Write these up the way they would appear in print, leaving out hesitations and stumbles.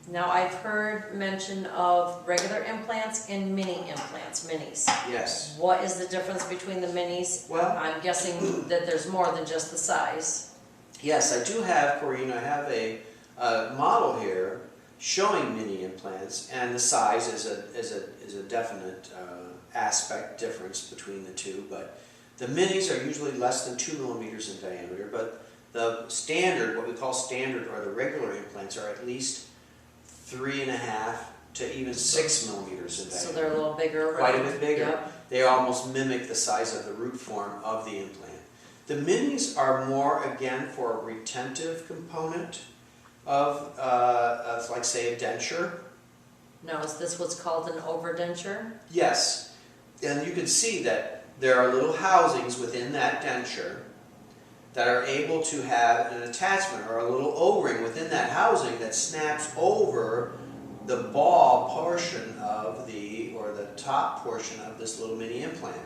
Now, I've heard mention of regular implants and mini implants, minis. Yes. What is the difference between the minis? Well, I'm guessing that there's more than just the size. yes, I do have, Corinne, I have a model here showing mini implants, and the size is a definite aspect difference between the two, but the minis are usually less than 2 millimeters in diameter, but the standard, what we call standard, or the regular implants are at least 3.5 to even 6 millimeters in diameter. So they're a little bigger. Quite a around. bit bigger. Yep. They almost mimic the size of the root form of the implant. The minis are more, again, for a retentive component of like, say, a denture. Now, is this what's called an overdenture? Yes, and you can see that there are little housings within that denture that are able to have an attachment or a little O-ring within that housing that snaps over the ball portion of or the top portion of this little mini implant.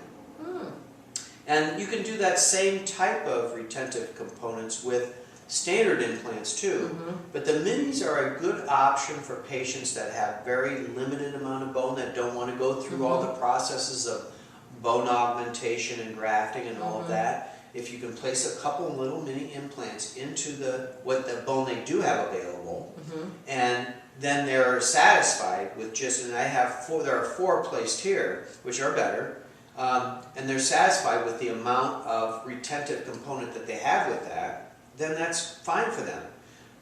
And you can do that same type of retentive components with standard implants too. But the minis are a good option for patients that have very limited amount of bone, that don't want to go through all the processes of bone augmentation and grafting and all of that. If you can place a couple little mini implants into the bone they do have available, and then they're satisfied with just, and I have there are 4 placed here, which are better, and they're satisfied with the amount of retentive component that they have with that, then that's fine for them.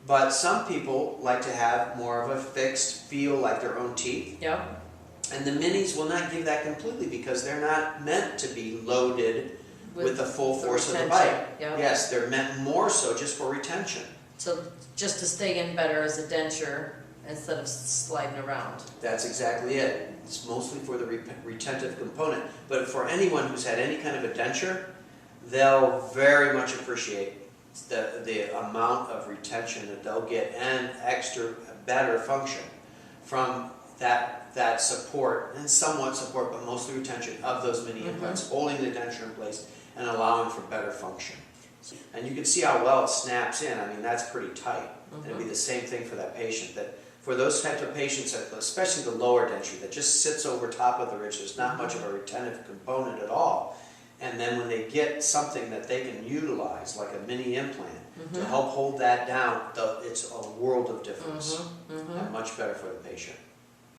But some people like to have more of a fixed feel like their own teeth. Yep. And the minis will not give that completely because they're not meant to be loaded with the full force of the bite. Yep. Yes, they're meant more so just for retention. So just to stay in better as a denture instead of sliding around. That's exactly it. It's mostly for the retentive component. But for anyone who's had any kind of a denture, they'll very much appreciate the amount of retention that they'll get and extra better function from that support, and somewhat support, but mostly retention of those mini implants, holding the denture in place and allowing for better function. And you can see how well it snaps in. I mean, that's pretty tight. And it'd be the same thing for that patient. That for those types of patients, especially the lower denture that just sits over top of the ridge, there's not much of a retentive component at all. And then when they get something that they can utilize, like a mini implant, to help hold that down, it's a world of difference and much better for the patient.